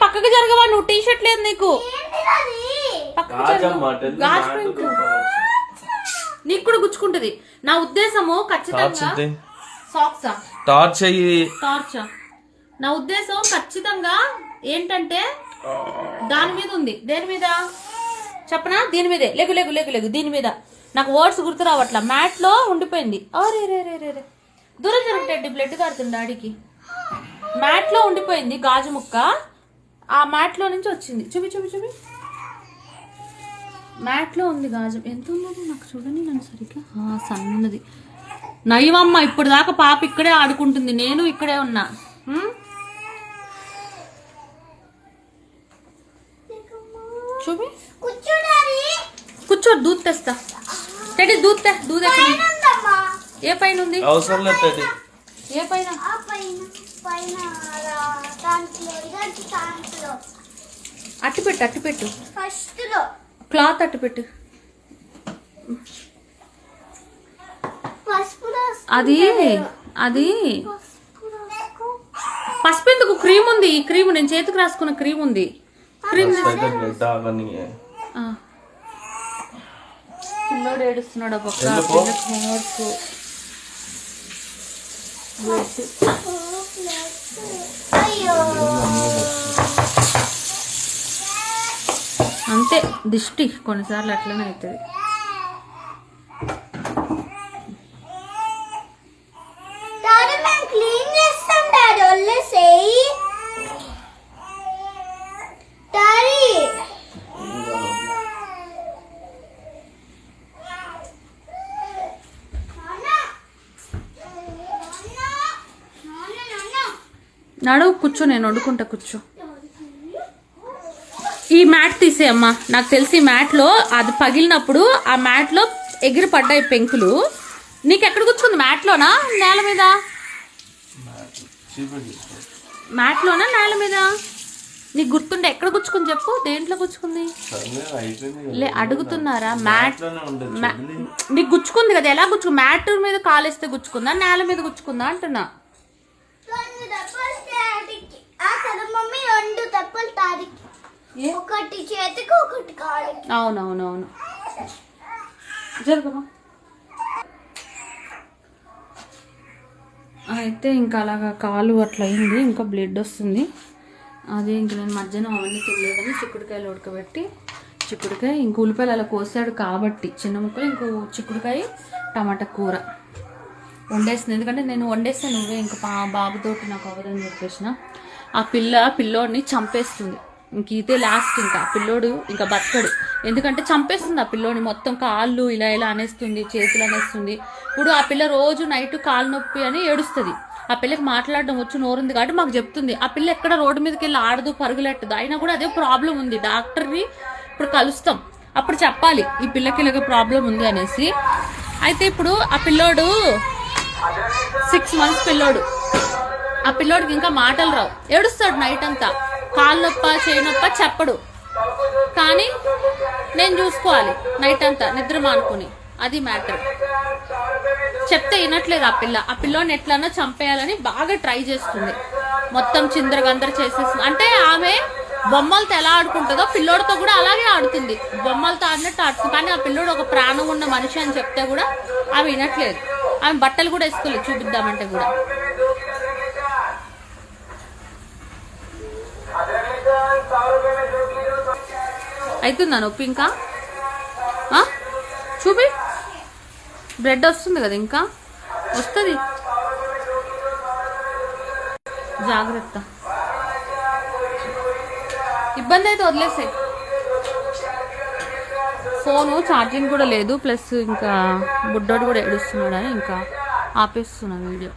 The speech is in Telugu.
పక్కకి జరగవా? నువ్వు టీ షర్ట్ లేదు నీకు. నీకు కూడా గుచ్చుకుంటది. నా ఉద్దేశము ఖచ్చితంగా సాక్సా టార్చా. నా ఉద్దేశం ఖచ్చితంగా ఏంటంటే దాని మీద ఉంది. దేని మీద చెప్పనా? దీని మీదే. లేగు లేగు లేగు లేగు దీని మీద. నాకు వర్డ్స్ గుర్తు రావట్లా. మ్యాట్ లో ఉండిపోయింది. అరే రే రే రే రే దూరం జరుగుతాయి. బ్లడ్ కారుతుంది డాడీకి. మ్యాట్ లో ఉండిపోయింది గాజు ముక్క. ఆ మ్యాట్ లో నుంచి వచ్చింది. చూపి చూపి చూపి. మ్యాట్ లో ఉంది గాజు. ఎంత ఉన్నది నాకు చూడండి. నన్ను సరిగ్గా సన్నది. నయ్యమమ్మ ఇప్పుడు దాకా పాప ఇక్కడే ఆడుకుంటుంది. నేను ఇక్కడే ఉన్నా. చూపి కూర్చో. దూద్ తెస్తా. టెడ్డి దూద్ తే. దూద్ ఏ పైన ఉంది? అవసరం లేదు టెడ్డి. ఏ పైన? అట్టిపెట్టు అట్టిపెట్టు. క్లాత్ అట్టిపెట్టు. అది అది పసుపు ఎందుకు? క్రీమ్ ఉంది. ఈ క్రీమ్ నేను చేతికి రాసుకున్న క్రీమ్ ఉంది. క్రీమ్ పిల్లోడు ఏడుస్తున్నాడు. అంతే దిష్టి కొన్నిసార్లు అట్లనే అవుతుంది. నడువు కూర్చో. నేను వండుకుంటా. కూర్చో. ఈ మ్యాట్ తీసేయమ్మా. నాకు తెలిసి మ్యాట్ లో అది పగిలినప్పుడు ఆ మ్యాట్ లో ఎగిరి పడ్డాయి పెంకులు. నీకు ఎక్కడ గుచ్చుకుంది? మ్యాట్ లోనా నేల మీద? మ్యాట్ లోనా నేల మీద? నీకు గుర్తుండే ఎక్కడ గుచ్చుకుంది చెప్పు. దేంట్లో గుచ్చుకుంది? లే అడుగుతున్నారా? మ్యాట్ నీకు గుచ్చుకుంది కదా. ఎలా గుచ్చుకుంది? మ్యాట్ మీద కాలేస్తే గుచ్చుకుందా నేల మీద గుచ్చుకుందా అంటున్నా. అవునవునవును. జరుగుమా. అయితే ఇంకా అలాగా కాలు అట్లా అయింది. ఇంకా బ్లడ్ వస్తుంది. అదే ఇంక నేను మధ్యాహ్నం అవన్నీ తినలేదని చిక్కుడుకాయలు ఉడకబెట్టి చిక్కుడుకాయ ఇంక ఉల్లిపాయలు అలా కోసాడు కాబట్టి చిన్న ముక్కలు ఇంకో చిక్కుడుకాయ టమాటా కూర వండేస్తుంది. ఎందుకంటే నేను వండేస్తే నువ్వే ఇంకా బాబుతోటి నాకు అవ్వదని చెప్పేసిన. ఆ పిల్లోడిని చంపేస్తుంది. ఇంక ఇదే లాస్ట్. ఇంకా పిల్లోడు ఇంకా బతకడు. ఎందుకంటే చంపేస్తుంది ఆ పిల్లోని. మొత్తం కాళ్ళు ఇలా ఇలా అనేస్తుంది, చేతులు అనేస్తుంది. ఇప్పుడు ఆ పిల్ల రోజు నైట్ కాలు నొప్పి అని ఏడుస్తుంది. ఆ పిల్లకి మాట్లాడడం వచ్చి నోరుంది కాబట్టి మాకు చెప్తుంది. ఆ పిల్ల ఎక్కడ రోడ్డు మీదకి వెళ్ళి ఆడదు, పరుగులెట్టదు. అయినా కూడా అదే ప్రాబ్లం ఉంది. డాక్టర్ని ఇప్పుడు కలుస్తాం. అప్పుడు చెప్పాలి ఈ పిల్లకి ఇలాగ ప్రాబ్లం ఉంది అనేసి. అయితే ఇప్పుడు ఆ పిల్లోడు 6 months పిల్లోడు. ఆ పిల్లోడికి ఇంకా మాటలు రావు. ఏడుస్తాడు నైట్ అంతా. కాలు నొప్ప చేయి నొప్ప చెప్పడు. కానీ నేను చూసుకోవాలి నైట్ అంతా నిద్ర మానుకుని. అది మ్యాటర్. చెప్తే వినట్లేదు ఆ పిల్ల. ఆ పిల్లోని ఎట్లన్నా చంపేయాలని బాగా ట్రై చేస్తుంది. మొత్తం చిందరగందర చేసేస్తుంది. అంటే ఆమె బొమ్మలతో ఎలా ఆడుకుంటుందో పిల్లోడితో కూడా అలాగే ఆడుతుంది. బొమ్మలతో ఆడినట్టు ఆడుతుంది. కానీ ఆ పిల్లోడు ఒక ప్రాణం ఉన్న మనిషి అని చెప్తే కూడా ఆమె వినట్లేదు. ఆమె బట్టలు కూడా వేసుకోలేదు చూపిద్దామంటే కూడా. అవుతుందా నొప్పి? ఇంకా చూపి. బ్లడ్ వస్తుంది కదా. ఇంకా వస్తుంది. జాగ్రత్త. ఇబ్బంది అయితే వదిలేసే. ఫోను ఛార్జింగ్ కూడా లేదు. ప్లస్ ఇంకా బుడ్డోడు కూడా ఏడుస్తున్నాడని ఇంకా ఆపేస్తున్నా వీడియో.